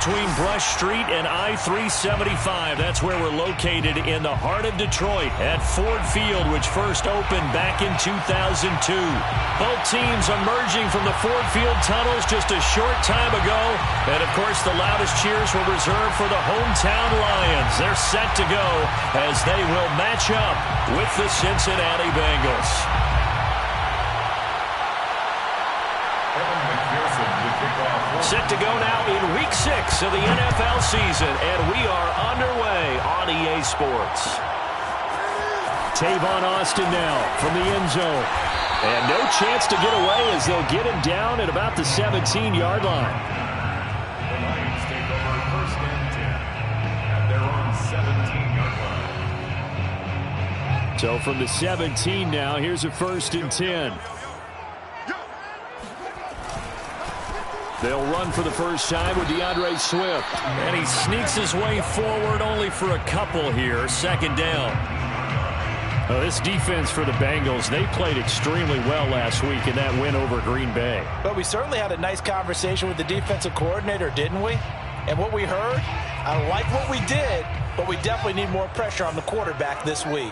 between Brush Street and I-375. That's where we're located in the heart of Detroit at Ford Field, which first opened back in 2002. Both teams emerging from the Ford Field tunnels just a short time ago. And, of course, the loudest cheers were reserved for the hometown Lions. They're set to go as they will match up with the Cincinnati Bengals. Set to go now in Week 6 of the NFL season, and we are underway on EA Sports. Tavon Austin now from the end zone. And no chance to get away as they'll get him down at about the 17-yard line. The Lions take over first and 10 at their own 17-yard line. So from the 17 now, here's a first and 10. They'll run for the first time with DeAndre Swift. And he sneaks his way forward only for a couple here. Second down. This defense for the Bengals, they played extremely well last week in that win over Green Bay. But we certainly had a nice conversation with the defensive coordinator, didn't we? And what we heard, I like what we did, but we definitely need more pressure on the quarterback this week.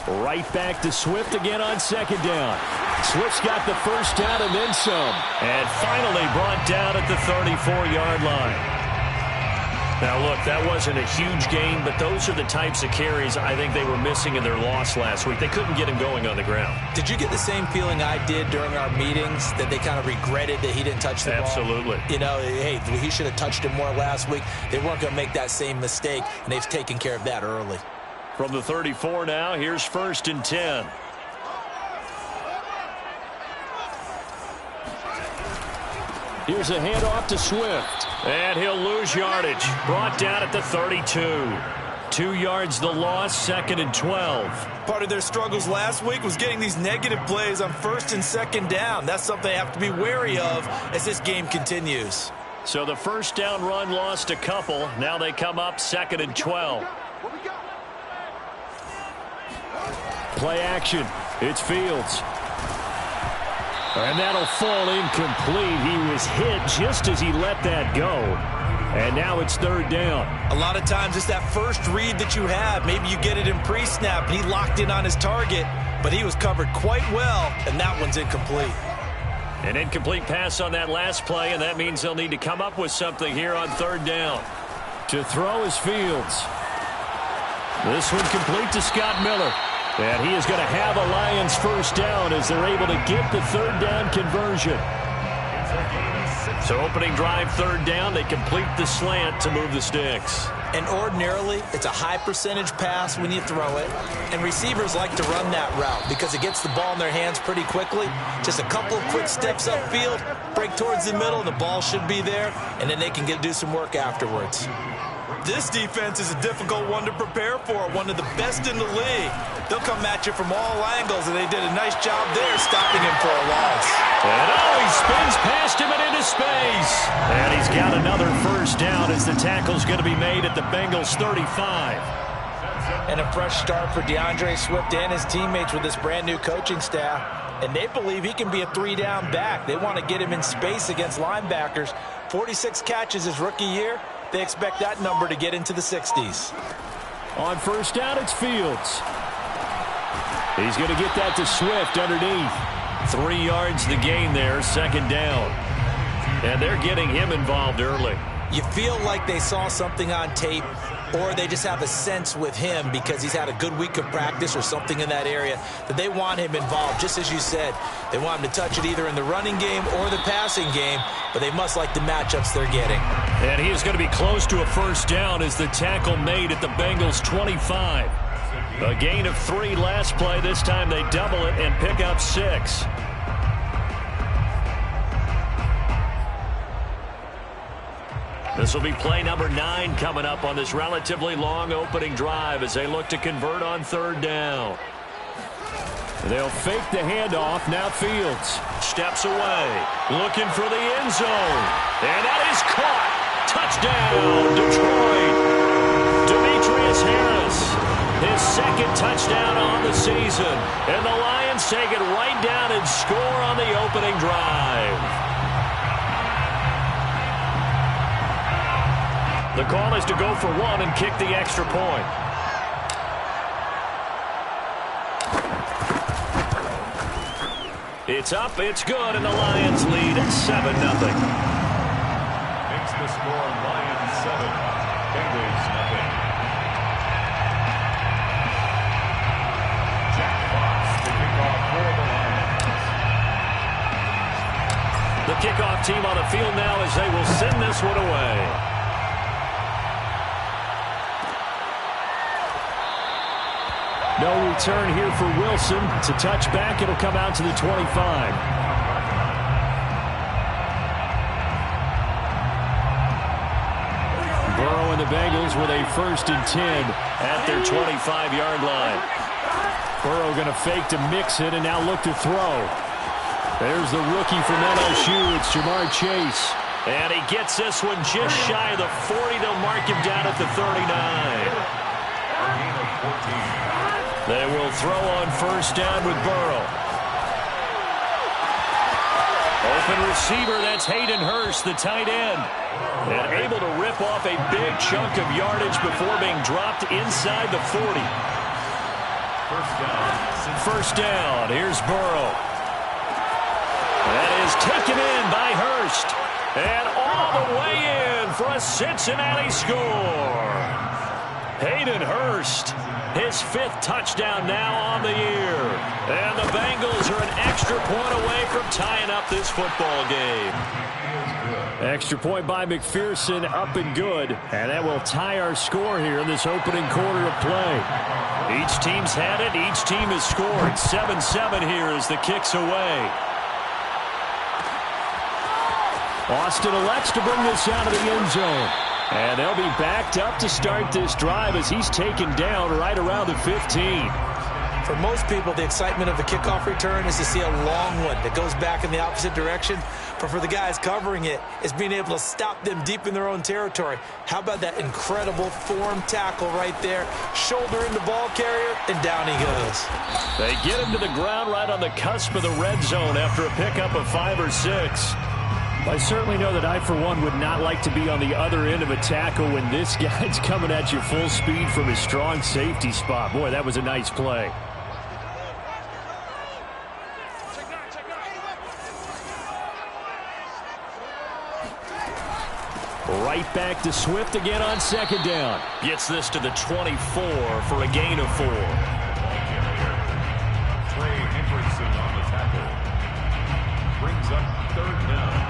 Right back to Swift again on second down. Swift's got the first down and then some. And finally brought down at the 34-yard line. Now, look, that wasn't a huge gain, but those are the types of carries I think they were missing in their loss last week. They couldn't get him going on the ground. Did you get the same feeling I did during our meetings, that they kind of regretted that he didn't touch the ball? Absolutely. You know, hey, he should have touched it more last week. They weren't going to make that same mistake, and they've taken care of that early. From the 34 now, here's first and 10. Here's a handoff to Swift. And he'll lose yardage. Brought down at the 32. 2 yards the loss, second and 12. Part of their struggles last week was getting these negative plays on first and second down. That's something they have to be wary of as this game continues. So the first down run lost a couple. Now they come up second and 12. Play action. It's Fields. And that'll fall incomplete. He was hit just as he let that go. And now it's third down. A lot of times it's that first read that you have. Maybe you get it in pre-snap, and he locked in on his target, but he was covered quite well, and that one's incomplete. An incomplete pass on that last play, and that means they'll need to come up with something here on third down. To throw is Fields. This one complete to Scott Miller. And he is going to have a Lions first down as they're able to get the third down conversion. So opening drive, third down, they complete the slant to move the sticks. And ordinarily, it's a high percentage pass when you throw it. And receivers like to run that route because it gets the ball in their hands pretty quickly. Just a couple of quick steps upfield, break towards the middle, the ball should be there, and then they can do some work afterwards. This defense is a difficult one to prepare for, one of the best in the league. They'll come at you from all angles, and they did a nice job there stopping him for a loss. And he spins past him and into space. And he's got another first down as the tackle's going to be made at the Bengals 35. And a fresh start for DeAndre Swift and his teammates with this brand-new coaching staff. And they believe he can be a three-down back. They want to get him in space against linebackers. 46 catches his rookie year. They expect that number to get into the 60s. On first down, it's Fields. He's going to get that to Swift underneath. 3 yards the gain there, second down. And they're getting him involved early. You feel like they saw something on tape, or they just have a sense with him because he's had a good week of practice or something in that area that they want him involved. Just as you said, they want him to touch it either in the running game or the passing game, but they must like the matchups they're getting. And he is going to be close to a first down as the tackle made at the Bengals 25. A gain of 3 last play. This time they double it and pick up 6. This will be play number 9 coming up on this relatively long opening drive as they look to convert on third down. They'll fake the handoff. Now Fields steps away, looking for the end zone. And that is caught. Touchdown, Detroit. Demetrius Harris, his second touchdown on the season. And the Lions take it right down and score on the opening drive. The call is to go for one and kick the extra point. It's up, it's good, and the Lions lead at 7-0. Makes the score Lions 7, Bengals nothing. Jack Fox, the kickoff for the Lions. The kickoff team on the field now as they will send this one away. No return here for Wilson. It's a touchback. It'll come out to the 25. Burrow and the Bengals with a 1st and 10 at their 25-yard line. Burrow going to fake to mix it and now look to throw. There's the rookie from LSU. It's Jamar Chase. And he gets this one just shy of the 40. They'll mark him down at the 39. They will throw on 1st down with Burrow. Open receiver, that's Hayden Hurst, the tight end. And able to rip off a big chunk of yardage before being dropped inside the 40. First down, here's Burrow. That is taken in by Hurst. And all the way in for a Cincinnati score. Hayden Hurst, his 5th touchdown now on the year. And the Bengals are an extra point away from tying up this football game. Extra point by McPherson, up and good. And that will tie our score here in this opening quarter of play. Each team's had it. Each team has scored. 7-7 here as the kick's away. Austin elects to bring this out of the end zone. And they'll be backed up to start this drive as he's taken down right around the 15. For most people, the excitement of the kickoff return is to see a long one that goes back in the opposite direction. But for the guys covering it, it's being able to stop them deep in their own territory. How about that incredible form tackle right there? Shoulder into ball carrier, and down he goes. They get him to the ground right on the cusp of the red zone after a pickup of 5 or 6. I certainly know that I, for one, would not like to be on the other end of a tackle when this guy's coming at you full speed from his strong safety spot. Boy, that was a nice play. Right back to Swift again on 2nd down. Gets this to the 24 for a gain of 4. Trey Hendrickson on the tackle. Brings up 3rd down.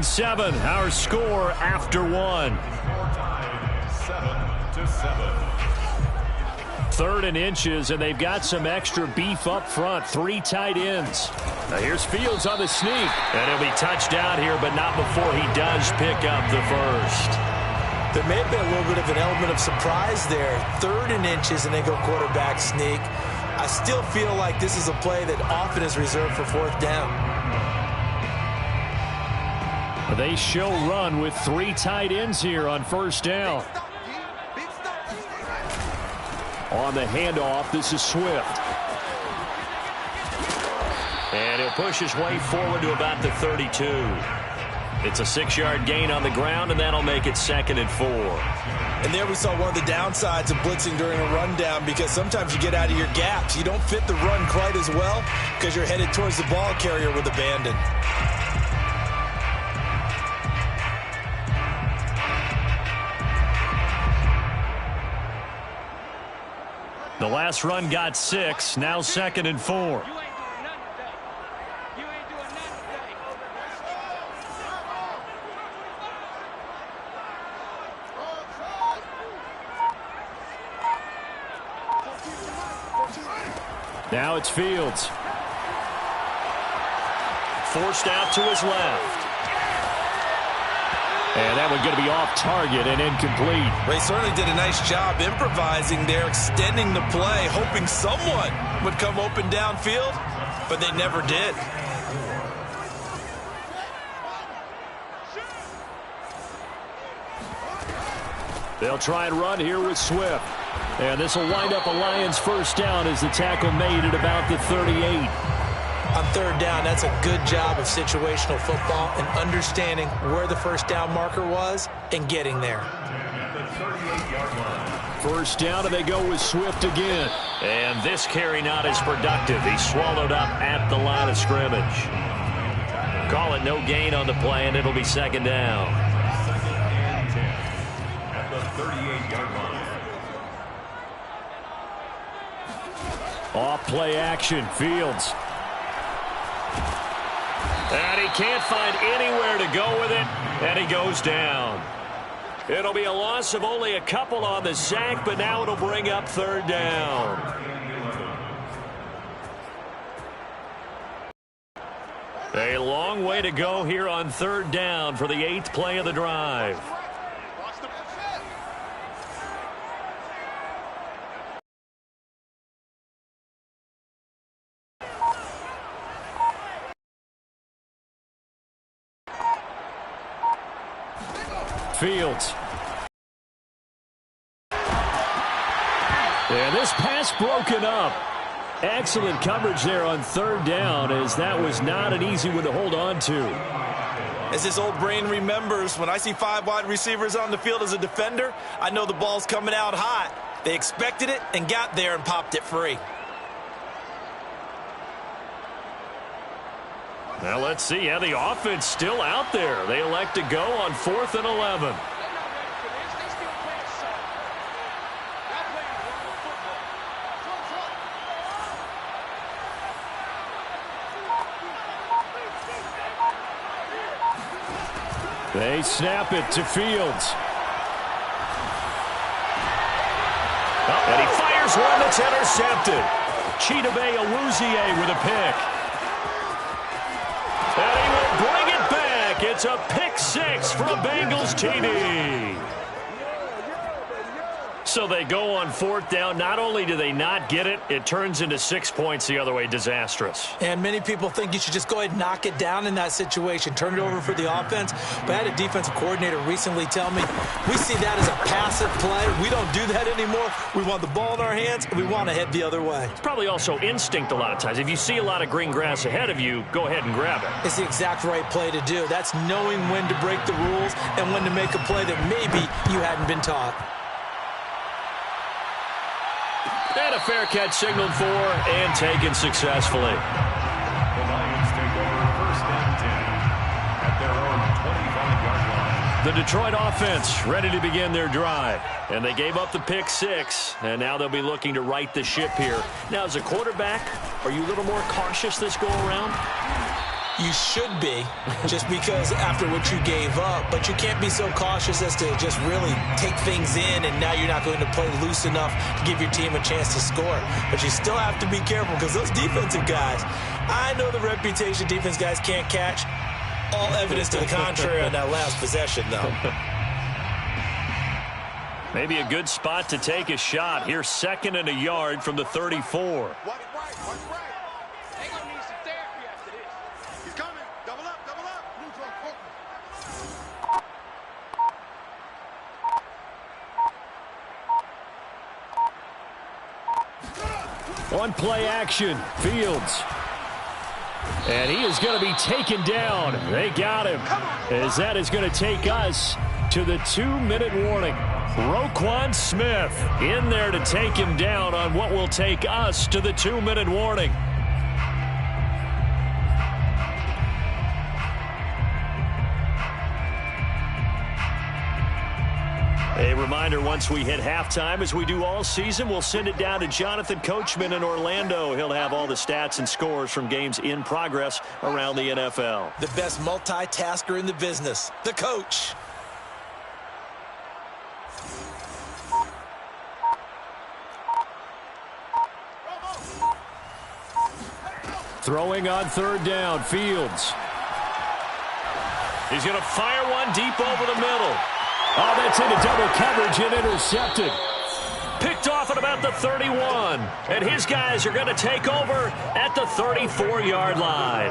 Seven, our score after 1. 7-7. 3rd and inches, and they've got some extra beef up front. 3 tight ends. Now here's Fields on the sneak. And he'll be touchdown here, but not before he does pick up the 1st. There may have been a little bit of an element of surprise there. 3rd and inches, and they go quarterback sneak. I still feel like this is a play that often is reserved for 4th down. They show run with 3 tight ends here on 1st down. On the handoff, this is Swift. And he'll push his way forward to about the 32. It's a 6-yard gain on the ground, and that'll make it 2nd and 4. And there we saw one of the downsides of blitzing during a rundown, because sometimes you get out of your gaps. You don't fit the run quite as well because you're headed towards the ball carrier with abandon. The last run got 6, now 2nd and 4. Now it's Fields. Forced out to his left. And that one going to be off target and incomplete. They certainly did a nice job improvising there, extending the play, hoping someone would come open downfield, but they never did. They'll try and run here with Swift. And this will wind up a Lions first down as the tackle made at about the 38. On third down, that's a good job of situational football and understanding where the first down marker was and getting there. First down, and they go with Swift again. And this carry not as productive. He's swallowed up at the line of scrimmage. Call it no gain on the play, and it'll be second down. Second and 10 at the 38-yard line. Off play action, Fields. And he can't find anywhere to go with it, and he goes down. It'll be a loss of only a couple on the sack, but now it'll bring up third down. A long way to go here on third down for the 8th play of the drive. Fields. And this pass broken up. Excellent coverage there on third down, as that was not an easy one to hold on to. As his old brain remembers, when I see 5 wide receivers on the field as a defender, I know the ball's coming out hot. They expected it and got there and popped it free. Now let's see how the offense still out there. They elect to go on 4th and 11. They snap it to Fields. Oh, and he fires one that's intercepted. Chidobe Awuzie with a pick. And he will bring it back. It's a pick 6 for a Bengals TD. So they go on 4th down. Not only do they not get it, it turns into 6 points the other way. Disastrous. And many people think you should just go ahead and knock it down in that situation. Turn it over for the offense. But I had a defensive coordinator recently tell me, we see that as a passive play. We don't do that anymore. We want the ball in our hands, and we want to head the other way. It's probably also instinct a lot of times. If you see a lot of green grass ahead of you, go ahead and grab it. It's the exact right play to do. That's knowing when to break the rules and when to make a play that maybe you hadn't been taught. And a fair catch signaled for and taken successfully. The Lions take over first and 10 at their own 25-yard line. The Detroit offense ready to begin their drive. And they gave up the pick 6, and now they'll be looking to right the ship here. Now, as a quarterback, are you a little more cautious this go-around? You should be, just because after what you gave up. But you can't be so cautious as to just really take things in, and now you're not going to play loose enough to give your team a chance to score. But you still have to be careful, because those defensive guys, I know the reputation defense guys can't catch. All evidence to the contrary on that last possession, though. Maybe a good spot to take a shot. Here's 2nd and a yard from the 34. On play action, Fields. And he is going to be taken down. They got him. As that is going to take us to the 2-minute warning. Roquan Smith in there to take him down on what will take us to the 2-minute warning. A reminder, once we hit halftime, as we do all season, we'll send it down to Jonathan Coachman in Orlando. He'll have all the stats and scores from games in progress around the NFL. The best multitasker in the business, the coach. Throwing on 3rd down, Fields. He's going to fire one deep over the middle. Oh, that's into double coverage and intercepted. Picked off at about the 31. And his guys are going to take over at the 34-yard line.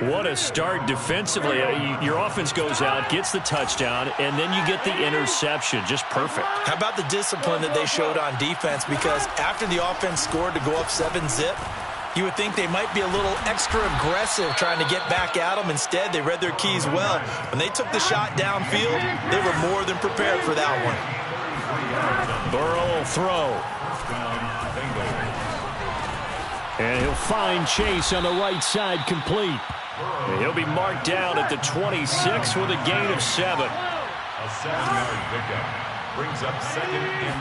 What a start defensively. Your offense goes out, gets the touchdown, and then you get the interception. Just perfect. How about the discipline that they showed on defense? Because after the offense scored to go up 7-zip, you would think they might be a little extra aggressive trying to get back at them. Instead, they read their keys well. When they took the shot downfield, they were more than prepared for that one. Burrow will throw. And he'll find Chase on the right side complete. And he'll be marked down at the 26 with a gain of 7. A 7-yard pickup brings up 2nd and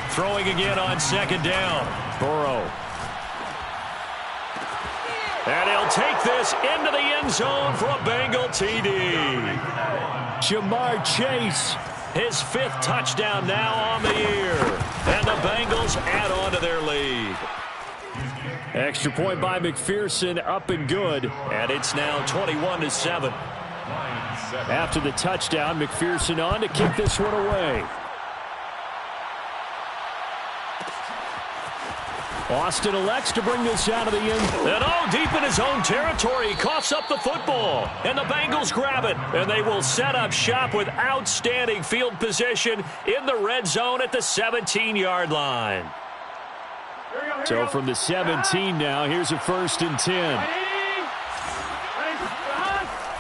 3. Throwing again on 2nd down. Burrow. And he'll take this into the end zone for a Bengal TD. Jamar Chase, his 5th touchdown now on the year. And the Bengals add on to their lead. Extra point by McPherson, up and good. And it's now 21-7. After the touchdown, McPherson on to kick this one away. Austin elects to bring this out of the end. And deep in his own territory, he coughs up the football. And the Bengals grab it. And they will set up shop with outstanding field position in the red zone at the 17-yard line. So from the 17 now, here's a 1st and 10.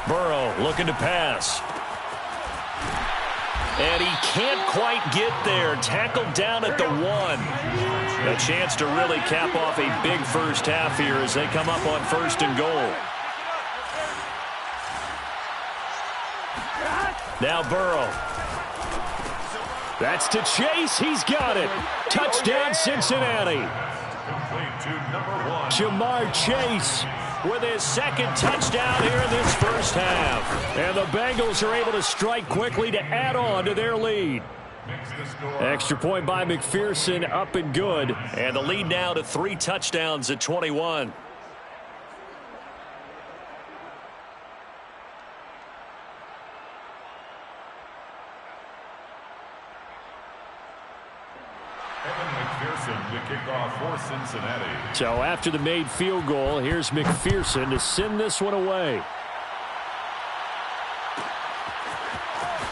Burrow looking to pass. And he can't quite get there. Tackled down at the 1. A chance to really cap off a big first half here as they come up on 1st and goal. Now Burrow. That's to Chase. He's got it. Touchdown, Cincinnati. Jamar Chase with his 2nd touchdown here in this first half. And the Bengals are able to strike quickly to add on to their lead. Extra point by McPherson, up and good. And the lead now to 3 touchdowns at 21. To kick off for Cincinnati. So after the made field goal, here's McPherson to send this one away.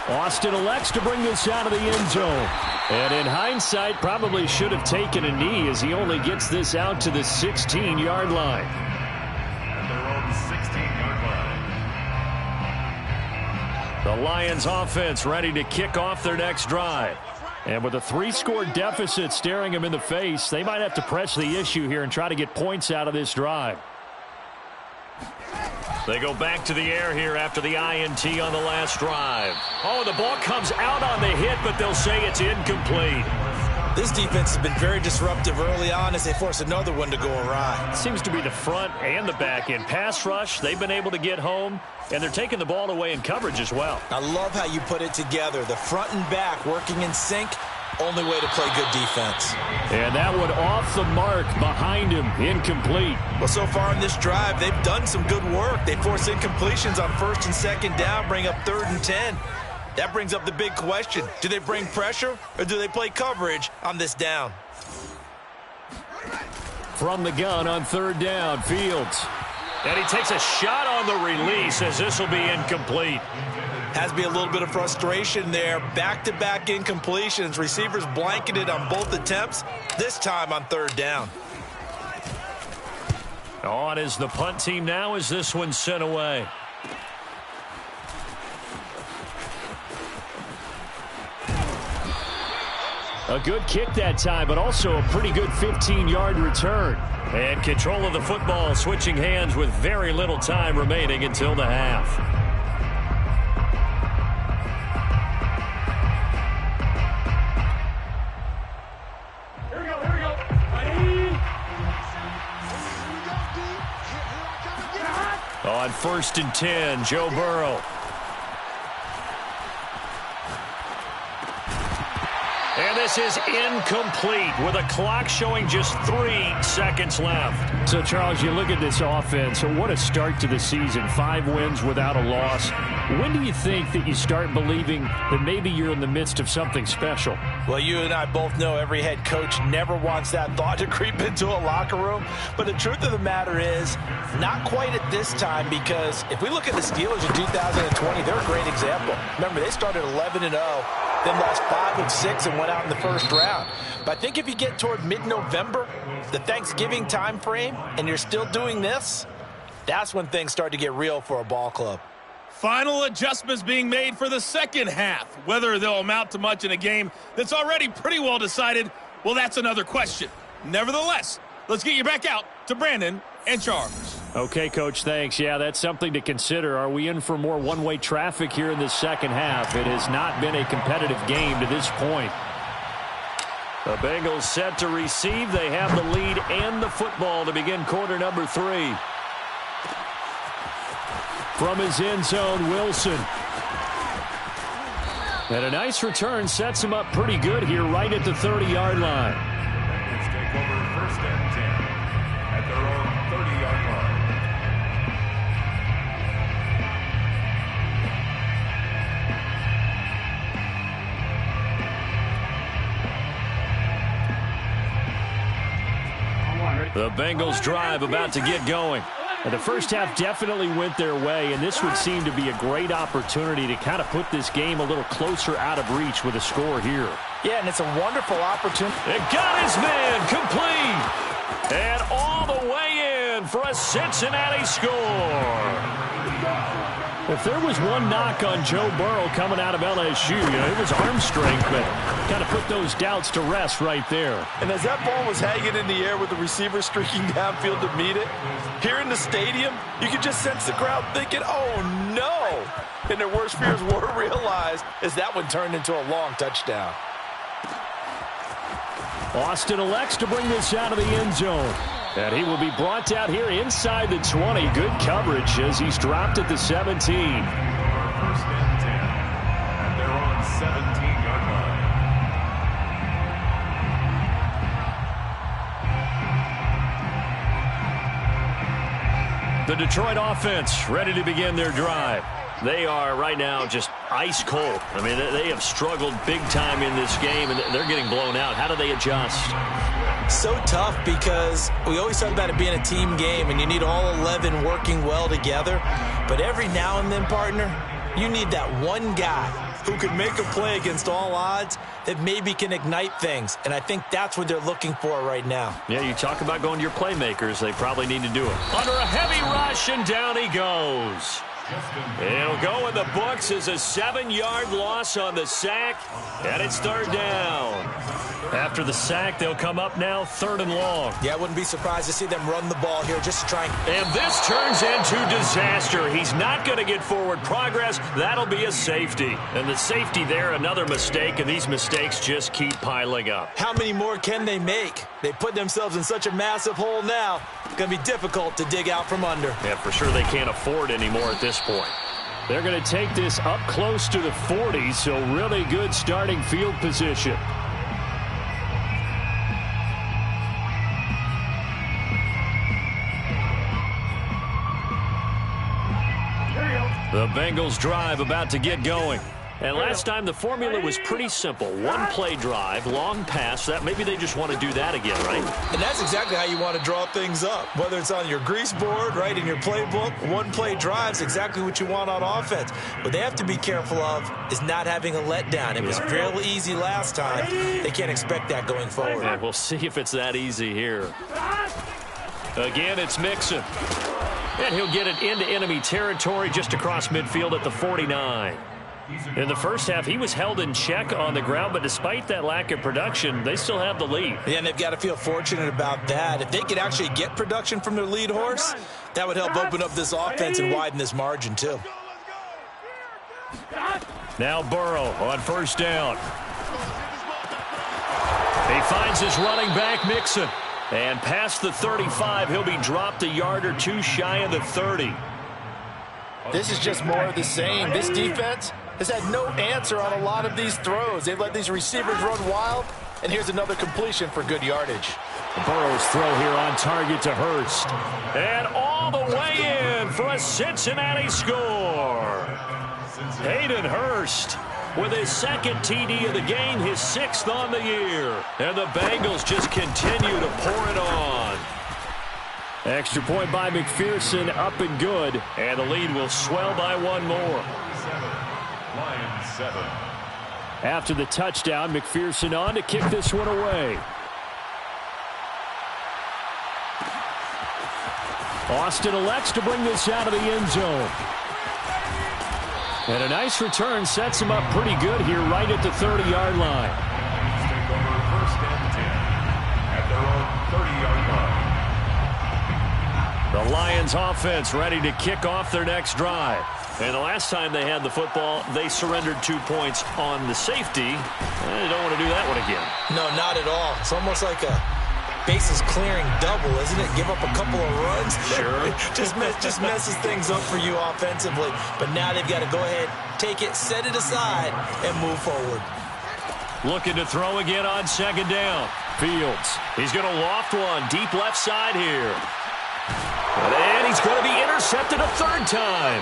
Austin elects to bring this out of the end zone. And in hindsight, probably should have taken a knee as he only gets this out to the 16-yard line. At their own 16-yard line. The Lions offense ready to kick off their next drive. And with a 3-score deficit staring them in the face, they might have to press the issue here and try to get points out of this drive. They go back to the air here after the INT on the last drive. Oh, the ball comes out on the hit, but they'll say it's incomplete. This defense has been very disruptive early on as they force another one to go awry. Seems to be the front and the back end. Pass rush, they've been able to get home, and they're taking the ball away in coverage as well. I love how you put it together. The front and back working in sync. Only way to play good defense. And that one off the mark behind him. Incomplete. Well, so far in this drive, they've done some good work. They force incompletions on 1st and 2nd down, bring up 3rd and 10. That brings up the big question. Do they bring pressure or do they play coverage on this down? From the gun on 3rd down, Fields. And he takes a shot on the release as this will be incomplete. Has to be a little bit of frustration there. Back-to-back incompletions. Receivers blanketed on both attempts, this time on 3rd down. On is the punt team now as this one's sent away. A good kick that time, but also a pretty good 15-yard return. And control of the football switching hands with very little time remaining until the half. Here we go. On 1st and 10, Joe Burrow. And this is incomplete with a clock showing just 3 seconds left. So, Charles, you look at this offense, what a start to the season. 5 wins without a loss. When do you think that you start believing that maybe you're in the midst of something special? Well, you and I both know every head coach never wants that thought to creep into a locker room. But the truth of the matter is, not quite at this time, because if we look at the Steelers in 2020, they're a great example. Remember, they started 11-0, then lost 5 of 6 and went out in the first round. But I think if you get toward mid-November, the Thanksgiving time frame, and you're still doing this, that's when things start to get real for a ball club. Final adjustments being made for the second half. Whether they'll amount to much in a game that's already pretty well decided, well, that's another question. Nevertheless, let's get you back out to Brandon and Charles. Okay, Coach, thanks. Yeah, that's something to consider. Are we in for more one-way traffic here in the second half? It has not been a competitive game to this point. The Bengals set to receive. They have the lead and the football to begin quarter number 3. From his end zone, Wilson. And a nice return sets him up pretty good here right at the 30-yard line. Bengals take over first and 10 at their own 30-yard line. The Bengals drive about to get going. And the first half definitely went their way, and this would seem to be a great opportunity to kind of put this game a little closer out of reach with a score here. Yeah, and it's a wonderful opportunity. It got his man complete. And all the way in for a Cincinnati score. If there was one knock on Joe Burrow coming out of LSU, it was arm strength, but kind of put those doubts to rest right there. And as that ball was hanging in the air with the receiver streaking downfield to meet it, here in the stadium, you could just sense the crowd thinking, oh, no. And their worst fears were realized as that one turned into a long touchdown. Austin elects to bring this out of the end zone. And he will be brought down here inside the 20. Good coverage as he's dropped at the 17. First and 10 at their own 17-yard line. The Detroit offense ready to begin their drive. They are right now just ice cold. I mean, they have struggled big time in this game, and they're getting blown out. How do they adjust? So tough because we always talk about it being a team game, and you need all 11 working well together. But every now and then, partner, you need that one guy who can make a play against all odds that maybe can ignite things. And I think that's what they're looking for right now. Yeah, you talk about going to your playmakers. They probably need to do it. Under a heavy rush, and down he goes. It'll go in the books as a 7-yard loss on the sack, and it's third down. After the sack, they'll come up now 3rd and long. Yeah, I wouldn't be surprised to see them run the ball here just to try and this turns into disaster. He's not going to get forward progress. That'll be a safety. And the safety there, another mistake, and these mistakes just keep piling up. How many more can they make? They put themselves in such a massive hole now. It's going to be difficult to dig out from under. Yeah, for sure they can't afford anymore at this point. They're going to take this up close to the 40, so really good starting field position. The Bengals drive about to get going. And last time the formula was pretty simple. One play drive, long pass. That maybe they just want to do that again, right? And that's exactly how you want to draw things up. Whether it's on your grease board, right, in your playbook, one play drive is exactly what you want on offense. What they have to be careful of is not having a letdown. It was real easy last time. They can't expect that going forward. And we'll see if it's that easy here. Again, it's Mixon. And he'll get it into enemy territory just across midfield at the 49. In the first half, he was held in check on the ground, but despite that lack of production, they still have the lead. Yeah, and they've got to feel fortunate about that. If they could actually get production from their lead horse, that would help open up this offense and widen this margin, too. Now Burrow on first down. He finds his running back, Mixon. And past the 35, he'll be dropped a yard or two shy of the 30. This is just more of the same. This defense, has had no answer on a lot of these throws. They've let these receivers run wild, and here's another completion for good yardage. Burrow's throw here on target to Hurst. And all the way in for a Cincinnati score. Hayden Hurst with his second TD of the game, his 6th on the year. And the Bengals just continue to pour it on. Extra point by McPherson, up and good. And the lead will swell by one more. Lions 7. After the touchdown, McPherson on to kick this one away. Austin elects to bring this out of the end zone. And a nice return sets him up pretty good here right at the 30-yard line. Take over 1st and 10 at their own 30-yard line. The Lions offense ready to kick off their next drive. And the last time they had the football, they surrendered 2 points on the safety. They don't want to do that one again. No, not at all. It's almost like a bases clearing double, isn't it? Give up a couple of runs. Sure. just messes things up for you offensively. But now they've got to go ahead, take it, set it aside, and move forward. Looking to throw again on 2nd down. Fields. He's going to loft one deep left side here. And he's going to be intercepted a 3rd time.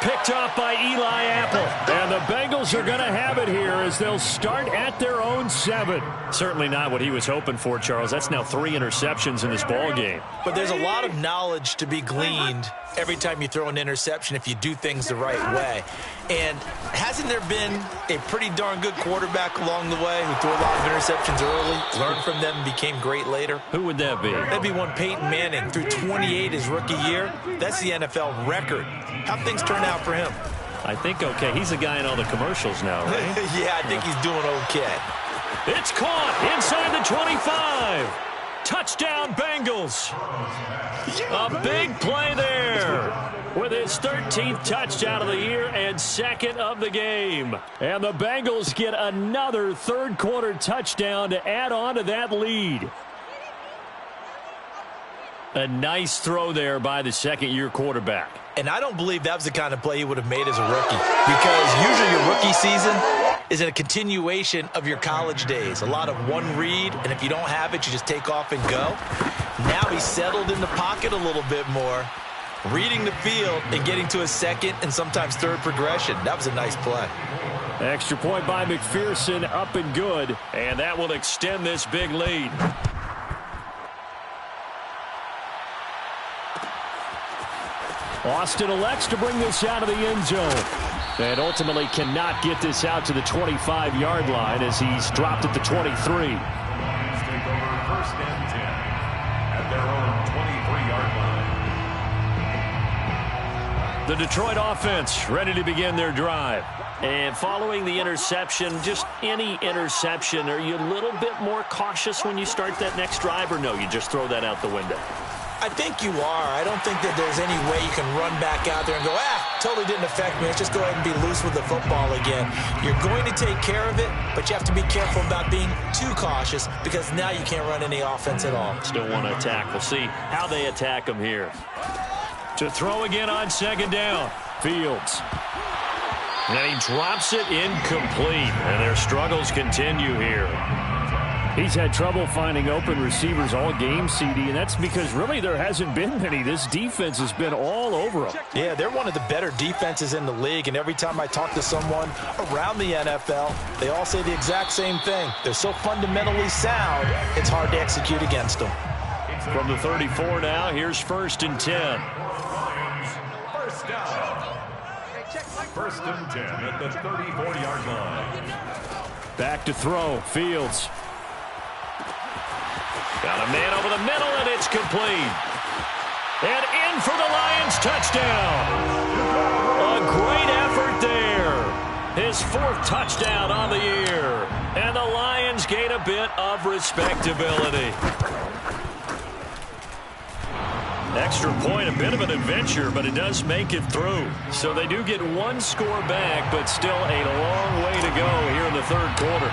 Picked off by Eli Apple. And the Bengals are going to have it here as they'll start at their own 7. Certainly not what he was hoping for, Charles. That's now 3 interceptions in this ball game. But there's a lot of knowledge to be gleaned every time you throw an interception if you do things the right way. And hasn't there been a pretty darn good quarterback along the way who threw a lot of interceptions early, learned from them, and became great later? Who would that be? That'd be one Peyton Manning. Threw 28 his rookie year. That's the NFL record. How'd things turn out for him? I think okay. He's the guy in all the commercials now, right? Yeah, I think he's doing okay. It's caught inside the 25. Touchdown, Bengals. A big play there with his 13th touchdown of the year and 2nd of the game. And the Bengals get another 3rd quarter touchdown to add on to that lead. A nice throw there by the 2nd-year quarterback. And I don't believe that was the kind of play he would have made as a rookie, because usually your rookie season is a continuation of your college days. A lot of one read, and if you don't have it, you just take off and go. Now he's settled in the pocket a little bit more, reading the field and getting to a 2nd and sometimes 3rd progression. That was a nice play. Extra point by McPherson, up and good, and that will extend this big lead. Austin elects to bring this out of the end zone. And ultimately cannot get this out to the 25-yard line as he's dropped at the 23. Lions take over 1st and 10 at their own 23-yard line. The Detroit offense ready to begin their drive. And following the interception, just any interception, are you a little bit more cautious when you start that next drive, or no, you just throw that out the window? I think you are. I don't think that there's any way you can run back out there and go, totally didn't affect me. Let's just go ahead and be loose with the football again. You're going to take care of it, but you have to be careful about being too cautious, because now you can't run any offense at all. Still want to attack. We'll see how they attack him here. To throw again on 2nd down. Fields. And he drops it incomplete. And their struggles continue here. He's had trouble finding open receivers all game, CD, and that's because really there hasn't been many. This defense has been all over them. Yeah, they're one of the better defenses in the league, and every time I talk to someone around the NFL, they all say the exact same thing. They're so fundamentally sound, it's hard to execute against them. From the 34 now, here's 1st and 10. First down. 1st and 10 at the 34-yard line. Back to throw. Fields. Got a man over the middle, and it's complete. And in for the Lions touchdown. A great effort there. His 4th touchdown on the year. And the Lions gain a bit of respectability. Extra point, a bit of an adventure, but it does make it through. So they do get 1 score back, but still a long way to go here in the 3rd quarter.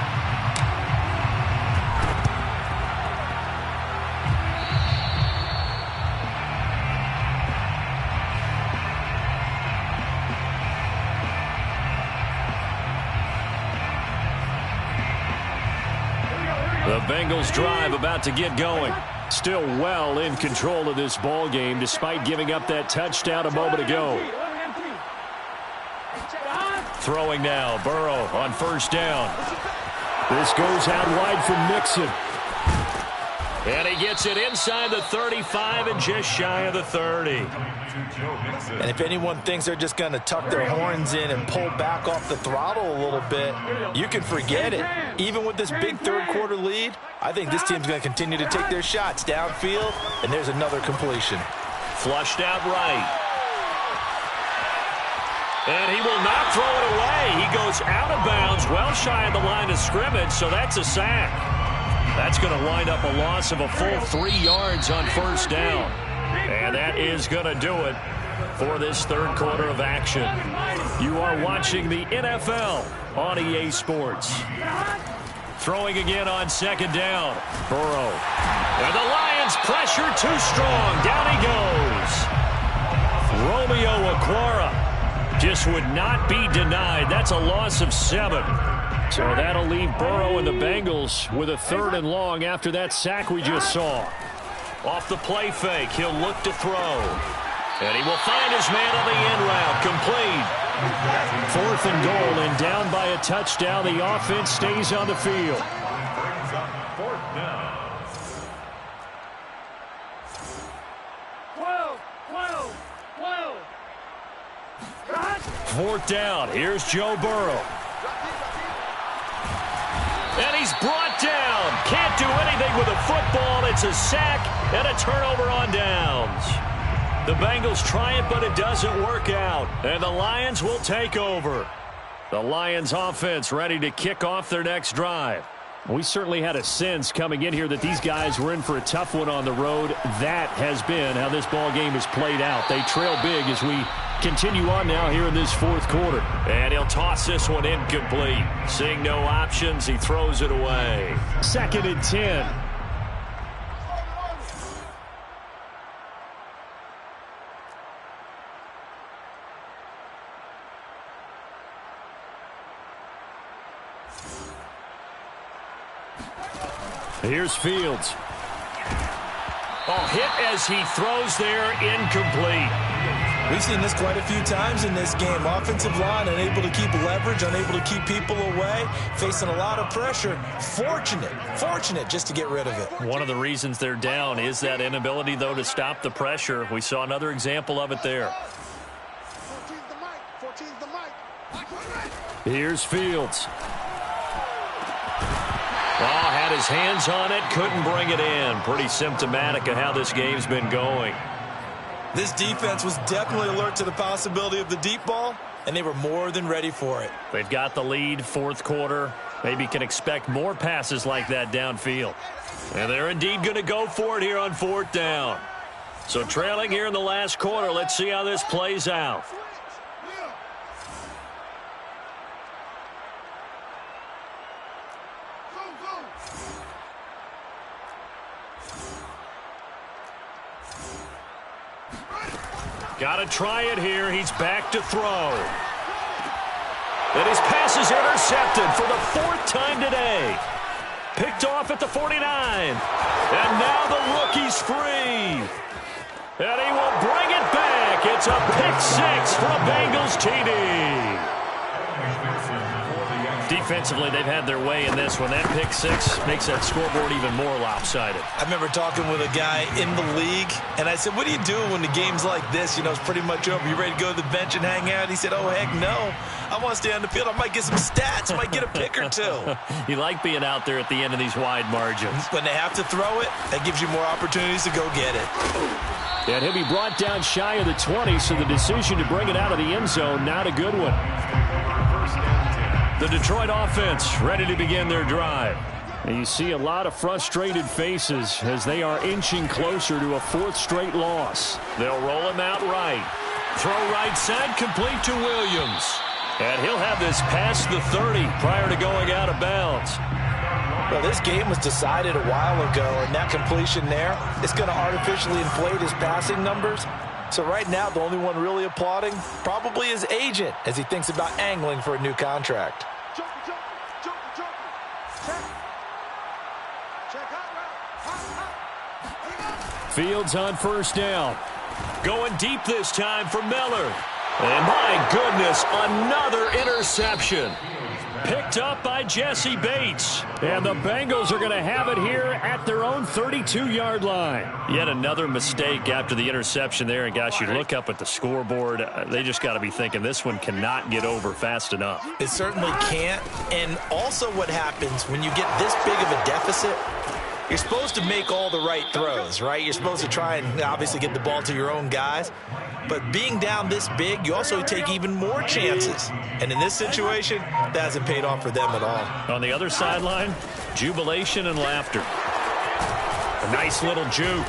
Bengals drive about to get going. Still well in control of this ball game despite giving up that touchdown a moment ago. Throwing now, Burrow on first down. This goes out wide from Mixon. And he gets it inside the 35 and just shy of the 30. And if anyone thinks they're just going to tuck their horns in and pull back off the throttle a little bit, you can forget it. Even with this big third-quarter lead, I think this team's going to continue to take their shots downfield, and there's another completion. Flushed out right. And he will not throw it away. He goes out of bounds, well shy of the line of scrimmage, so that's a sack. That's going to wind up a loss of a full 3 yards on first down. And that is going to do it for this third quarter of action. You are watching the NFL on EA Sports. Throwing again on second down. Burrow. And the Lions pressure too strong. Down he goes. Romeo Okwara just would not be denied. That's a loss of 7. So that'll leave Burrow and the Bengals with a 3rd and long after that sack we just saw. Off the play fake, he'll look to throw. And he will find his man on the end route. Complete. 4th and goal, and down by a touchdown. The offense stays on the field. Fourth down. Here's Joe Burrow. And he's brought down. Can't do anything with a football. It's a sack and a turnover on downs. The Bengals try it, but it doesn't work out. And the Lions will take over. The Lions offense ready to kick off their next drive. We certainly had a sense coming in here that these guys were in for a tough one on the road. That has been how this ball game has played out. They trail big as we continue on now here in this fourth quarter. And he'll toss this one incomplete. Seeing no options, he throws it away. 2nd and 10. Here's Fields. Oh, hit as he throws there, incomplete. We've seen this quite a few times in this game. Offensive line unable to keep leverage, unable to keep people away, facing a lot of pressure. Fortunate just to get rid of it. One of the reasons they're down is that inability, though, to stop the pressure. We saw another example of it there. Here's Fields. Oh, had his hands on it, couldn't bring it in. Pretty symptomatic of how this game's been going. This defense was definitely alert to the possibility of the deep ball, and they were more than ready for it. They've got the lead, fourth quarter. Maybe can expect more passes like that downfield. And they're indeed going to go for it here on 4th down. So trailing here in the last quarter, let's see how this plays out. Got to try it here. He's back to throw. And his pass is intercepted for the 4th time today. Picked off at the 49. And now the rookie's free. And he will bring it back. It's a pick-6 for a Bengals TD. Defensively, they've had their way in this one. That pick-6 makes that scoreboard even more lopsided. I remember talking with a guy in the league, and I said, what do you do when the game's like this? You know, it's pretty much over. You ready to go to the bench and hang out? He said, oh, heck no. I want to stay on the field. I might get some stats. I might get a pick or two. You like being out there at the end of these wide margins. When they have to throw it, that gives you more opportunities to go get it. And he'll be brought down shy of the 20, so the decision to bring it out of the end zone, not a good one. The Detroit offense ready to begin their drive. And you see a lot of frustrated faces as they are inching closer to a 4th straight loss. They'll roll him out right. Throw right side, complete to Williams. And he'll have this past the 30 prior to going out of bounds. Well, this game was decided a while ago, and that completion there is going to artificially inflate his passing numbers. So right now, the only one really applauding probably his agent as he thinks about angling for a new contract. Fields on first down. Going deep this time for Miller. And my goodness, another interception. Picked up by Jesse Bates. And the Bengals are going to have it here at their own 32-yard line. Yet another mistake after the interception there. And, gosh, you look up at the scoreboard, they just got to be thinking this one cannot get over fast enough. It certainly can't. And also what happens when you get this big of a deficit, you're supposed to make all the right throws, right? You're supposed to try and obviously get the ball to your own guys. But being down this big, you also take even more chances. And in this situation, that hasn't paid off for them at all. On the other sideline, jubilation and laughter. A nice little juke.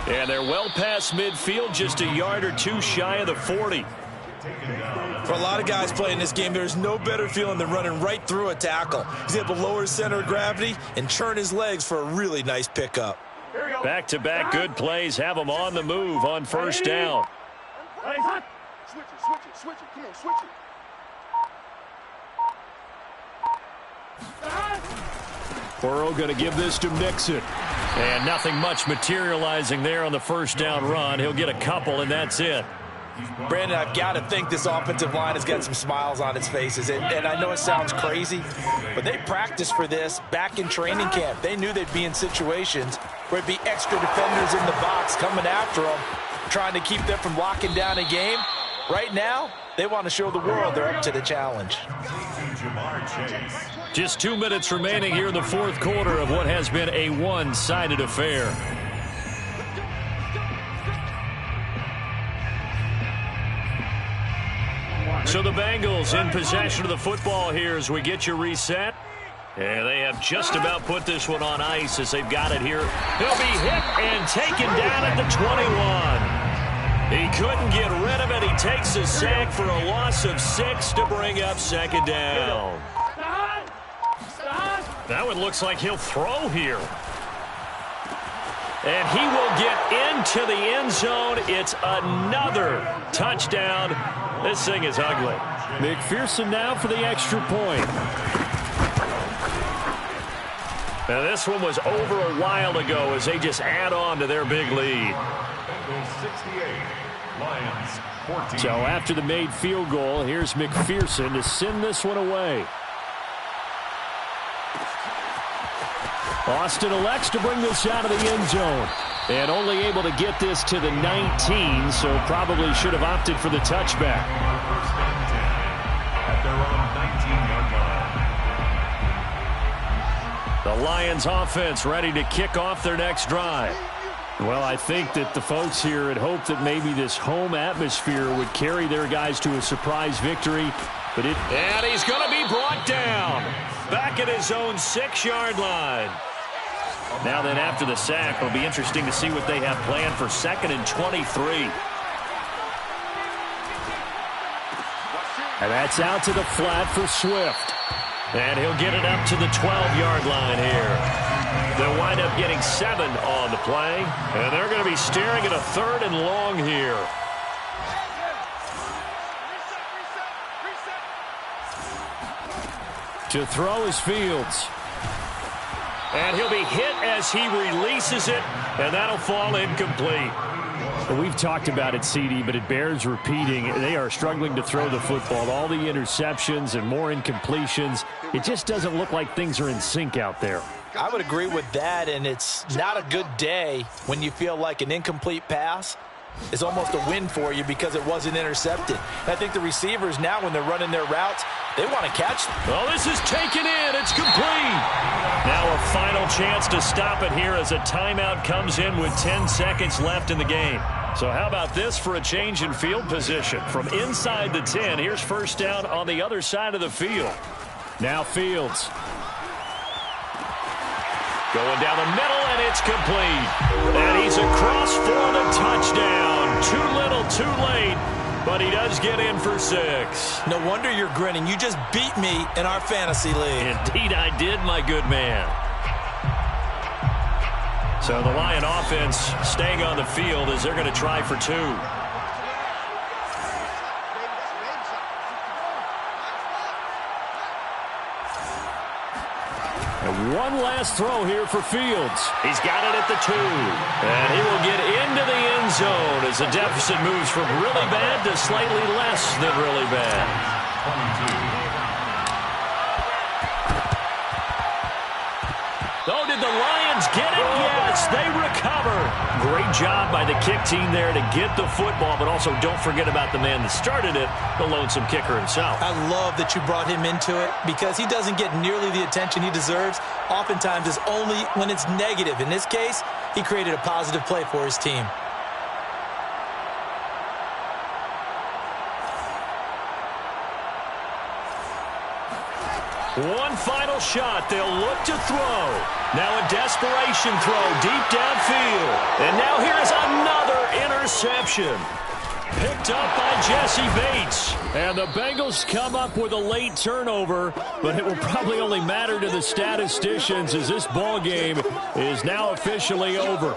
And they're well past midfield, just a yard or two shy of the 40. For a lot of guys playing this game, there's no better feeling than running right through a tackle. He's able to lower his center of gravity and churn his legs for a really nice pickup. Back-to-back good plays have them on the move on first down. Switch it. Come on, switch it. Burrow going to give this to Mixon. And nothing much materializing there on the first down run. He'll get a couple, and that's it. Brandon, I've got to think this offensive line has got some smiles on its faces. And I know it sounds crazy, but they practiced for this back in training camp. They knew they'd be in situations where it'd be extra defenders in the box coming after them, trying to keep them from locking down a game. Right now, they want to show the world they're up to the challenge. Just 2 minutes remaining here in the fourth quarter of what has been a one-sided affair. So the Bengals in possession of the football here as we get you reset. And they have just about put this one on ice as they've got it here. He'll be hit and taken down at the 21. He couldn't get rid of it. He takes a sack for a loss of 6 to bring up second down. That one looks like he'll throw here. And he will get into the end zone. It's another touchdown. This thing is ugly. McPherson now for the extra point. Now this one was over a while ago as they just add on to their big lead. So after the made field goal, here's McPherson to send this one away. Austin elects to bring this out of the end zone. And only able to get this to the 19, so probably should have opted for the touchback. At their own 19-yard line. The Lions offense ready to kick off their next drive. Well, I think that the folks here had hoped that maybe this home atmosphere would carry their guys to a surprise victory. And he's going to be brought down. Back at his own 6-yard line. Now then, after the sack, it'll be interesting to see what they have planned for 2nd and 23. And that's out to the flat for Swift. And he'll get it up to the 12-yard line here. They'll wind up getting 7 on the play. And they're going to be staring at a 3rd and long here. To throw is Fields. And he'll be hit as he releases it, and that'll fall incomplete. Well, we've talked about it, CD, but it bears repeating. They are struggling to throw the football. All the interceptions and more incompletions. It just doesn't look like things are in sync out there. I would agree with that, and it's not a good day when you feel like an incomplete pass is almost a win for you because it wasn't intercepted. And I think the receivers now, when they're running their routes, they want to catch them. Oh, this is taken in. It's complete. Now a final chance to stop it here as a timeout comes in with 10 seconds left in the game. So how about this for a change in field position? From inside the 10, here's first down on the other side of the field. Now Fields. Going down the middle, and it's complete. And he's across for the touchdown. Too little, too late, but he does get in for 6. No wonder you're grinning. You just beat me in our fantasy league. Indeed I did, my good man. So the Lion offense staying on the field as they're going to try for 2. And one last throw here for Fields. He's got it at the 2. And he will get into the end zone as the deficit moves from really bad to slightly less than really bad. 22. Oh, did the Lions get it? Yes, they recover. Great job by the kick team there to get the football, but also don't forget about the man that started it, the lonesome kicker himself. I love that you brought him into it because he doesn't get nearly the attention he deserves. Oftentimes it's only when it's negative. In this case, he created a positive play for his team. One final shot. They'll look to throw. Now a desperation throw deep downfield. And now here's another interception. Picked up by Jesse Bates. And the Bengals come up with a late turnover, but it will probably only matter to the statisticians as this ball game is now officially over.